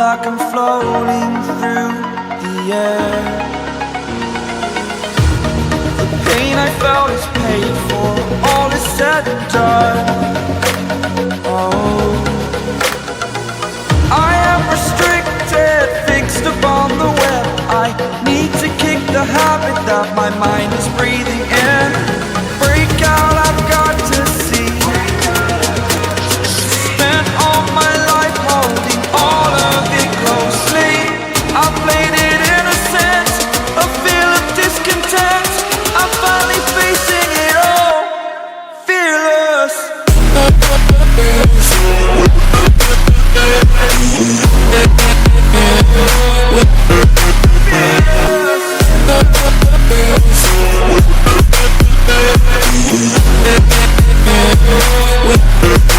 like I'm floating through the air. The pain I felt is paid for, all is said and done. Oh, I am restricted, fixed upon the web. I need to kick the habit that my mind is breathing in. Break out, I've got to see. Spent all my life holding all of it closely. I played it innocent, a feel of discontent. I'm finally facing it all, fearless. With